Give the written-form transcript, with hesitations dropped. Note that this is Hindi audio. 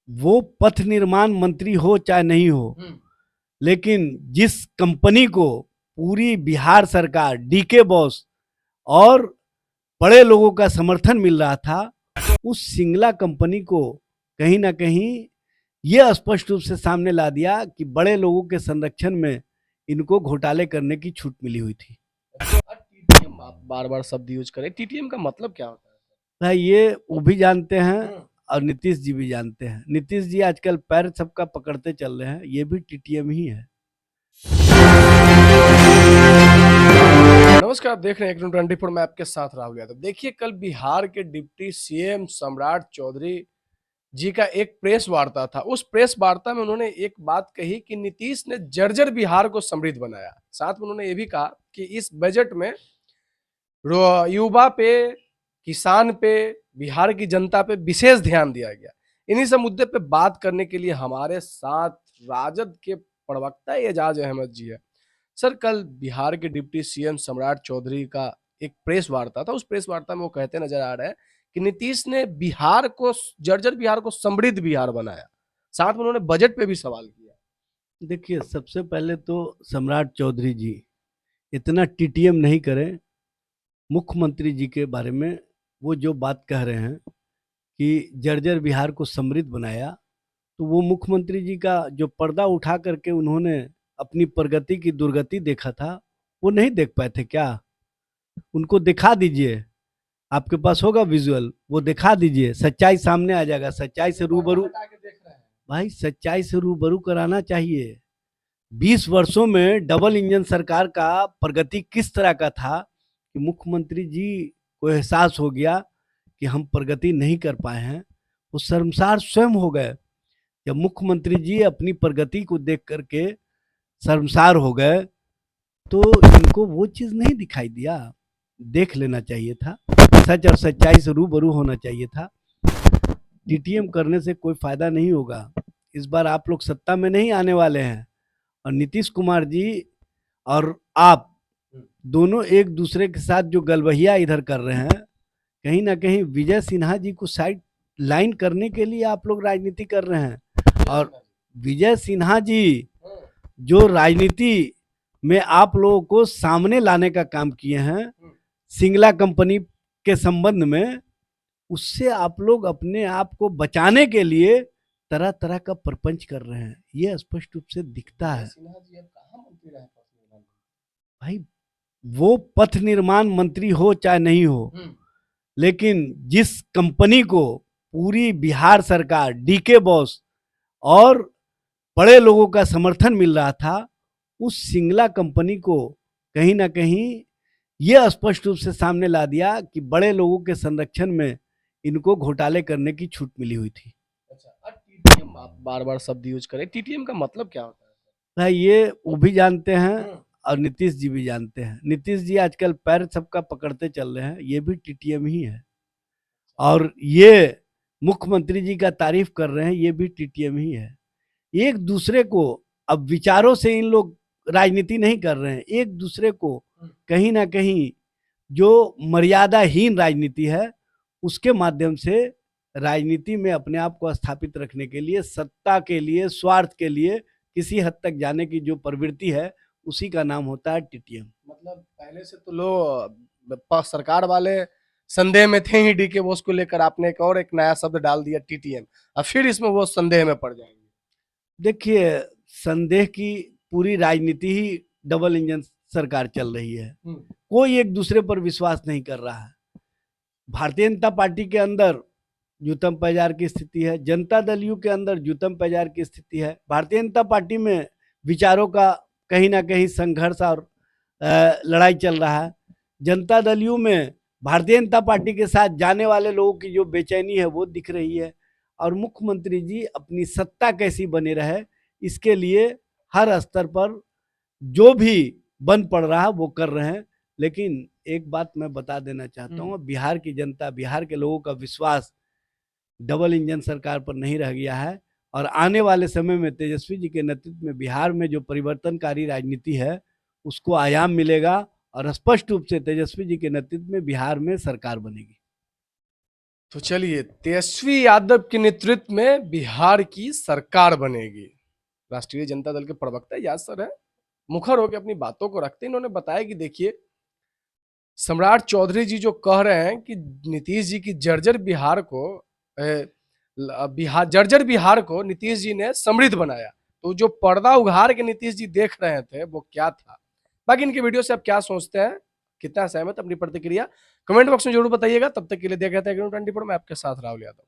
वो पथ निर्माण मंत्री हो चाहे नहीं हो, लेकिन जिस कंपनी को पूरी बिहार सरकार, डीके बॉस और बड़े लोगों का समर्थन मिल रहा था, उस सिंगला कंपनी को कहीं ना कहीं ये स्पष्ट रूप से सामने ला दिया कि बड़े लोगों के संरक्षण में इनको घोटाले करने की छूट मिली हुई थी। टीटीएम आप बार बार शब्द यूज करें, टीटीएम का मतलब क्या होता है? भाई ये वो भी जानते हैं और नीतीश जी भी जानते हैं। नीतीश जी आजकल पैर सबका पकड़ते चल रहे हैं, ये भी टीटीएम ही है। नमस्कार, आप देख रहे हैं 124। मैं आपके साथ राहुल यादव। देखिए, कल बिहार के डिप्टी सीएम सम्राट चौधरी जी का एक प्रेस वार्ता था। उस प्रेस वार्ता में उन्होंने एक बात कही कि नीतीश ने जर्जर बिहार को समृद्ध बनाया। साथ में उन्होंने ये भी कहा कि इस बजट में युवा पे, किसान पे, बिहार की जनता पे विशेष ध्यान दिया गया। इन्हीं सब मुद्दे पे बात करने के लिए हमारे साथ राजद के प्रवक्ता एजाज अहमद जी है। सर, कल बिहार के डिप्टी सीएम सम्राट चौधरी का एक प्रेस वार्ता था। उस प्रेस वार्ता में वो कहते नजर आ रहे हैं कि नीतीश ने बिहार को, जर्जर बिहार को समृद्ध बिहार बनाया। साथ में उन्होंने बजट पे भी सवाल किया। देखिए, सबसे पहले तो सम्राट चौधरी जी इतना टीटीएम नहीं करें। मुख्यमंत्री जी के बारे में वो जो बात कह रहे हैं कि जर्जर बिहार को समृद्ध बनाया, तो वो मुख्यमंत्री जी का जो पर्दा उठा करके उन्होंने अपनी प्रगति की दुर्गति देखा था, वो नहीं देख पाए थे क्या? उनको दिखा दीजिए, आपके पास होगा विजुअल, वो दिखा दीजिए, सच्चाई सामने आ जाएगा। सच्चाई से रूबरू, भाई सच्चाई से रूबरू कराना चाहिए। 20 वर्षों में डबल इंजन सरकार का प्रगति किस तरह का था कि मुख्यमंत्री जी को एहसास हो गया कि हम प्रगति नहीं कर पाए हैं। वो शर्मसार स्वयं हो गए। जब मुख्यमंत्री जी अपनी प्रगति को देख करके शर्मसार हो गए, तो इनको वो चीज नहीं दिखाई दिया। देख लेना चाहिए था, सच और सच्चाई से रूबरू होना चाहिए था। टीटीएम करने से कोई फायदा नहीं होगा। इस बार आप लोग सत्ता में नहीं आने वाले हैं, और नीतीश कुमार जी और आप दोनों एक दूसरे के साथ जो गलबहिया इधर कर रहे हैं, कहीं ना कहीं विजय सिन्हा जी को साइड लाइन करने के लिए आप लोग राजनीति कर रहे हैं। और विजय सिन्हा जी जो राजनीति में आप लोगों को सामने लाने का काम किए हैं सिंगला कंपनी के संबंध में, उससे आप लोग अपने आप को बचाने के लिए तरह तरह का प्रपंच कर रहे हैं। ये स्पष्ट रूप से दिखता है। भाई वो पथ निर्माण मंत्री हो चाहे नहीं हो, लेकिन जिस कंपनी को पूरी बिहार सरकार, डीके बॉस और बड़े लोगों का समर्थन मिल रहा था, उस सिंगला कंपनी को कहीं ना कहीं यह स्पष्ट रूप से सामने ला दिया कि बड़े लोगों के संरक्षण में इनको घोटाले करने की छूट मिली हुई थी। अच्छा, टीटीएम आप बार बार शब्द यूज करें, टीटीएम का मतलब क्या होता है? भाई ये वो भी जानते हैं और नीतीश जी भी जानते हैं। नीतीश जी आजकल पैर सबका पकड़ते चल रहे हैं, ये भी टीटीएम ही है। और ये मुख्यमंत्री जी का तारीफ कर रहे हैं, ये भी टीटीएम ही है। एक दूसरे को, अब विचारों से इन लोग राजनीति नहीं कर रहे हैं, एक दूसरे को कहीं ना कहीं जो मर्यादाहीन राजनीति है उसके माध्यम से राजनीति में अपने आप को स्थापित रखने के लिए, सत्ता के लिए, स्वार्थ के लिए किसी हद तक जाने की जो प्रवृत्ति है, उसी का नाम होता है टीटीएम। मतलब पहले से तो लोग सरकार वाले संदेह में थे ही डीके बोस को लेकर, आपने एक नया शब्द डाल दिया टीटीएम। अब फिर इसमें वो संदेह में पड़ जाएंगे। देखिए, संदेह की पूरी राजनीति ही डबल इंजन सरकार चल रही है। कोई एक दूसरे पर विश्वास नहीं कर रहा है। भारतीय जनता पार्टी के अंदर जूतम पैजार की स्थिति है, जनता दल यू के अंदर जूतम पैजार की स्थिति है। भारतीय जनता पार्टी में विचारों का कहीं ना कहीं संघर्ष और लड़ाई चल रहा है। जनता दल यू में भारतीय जनता पार्टी के साथ जाने वाले लोगों की जो बेचैनी है वो दिख रही है। और मुख्यमंत्री जी अपनी सत्ता कैसी बनी रहे, इसके लिए हर स्तर पर जो भी बन पड़ रहा है वो कर रहे हैं। लेकिन एक बात मैं बता देना चाहता हूँ, बिहार की जनता, बिहार के लोगों का विश्वास डबल इंजन सरकार पर नहीं रह गया है। और आने वाले समय में तेजस्वी जी के नेतृत्व में बिहार में जो परिवर्तनकारी राजनीति है उसको आयाम मिलेगा, और स्पष्ट रूप से तेजस्वी जी के नेतृत्व में बिहार में सरकार बनेगी। तो चलिए, तेजस्वी यादव के नेतृत्व में बिहार की सरकार बनेगी। राष्ट्रीय जनता दल के प्रवक्ता याद सर है, मुखर होकर अपनी बातों को रखते इन्होंने बताया कि देखिए, सम्राट चौधरी जी जो कह रहे हैं कि नीतीश जी की जर्जर बिहार को जर्जर बिहार को नीतीश जी ने समृद्ध बनाया, तो जो पर्दा उघाड़ के नीतीश जी देख रहे थे वो क्या था। बाकी इनके वीडियो से आप क्या सोचते हैं, कितना सहमत, अपनी प्रतिक्रिया कमेंट बॉक्स में जरूर बताइएगा। तब तक के लिए देखा था 24 मैं आपके साथ राहुल यादव।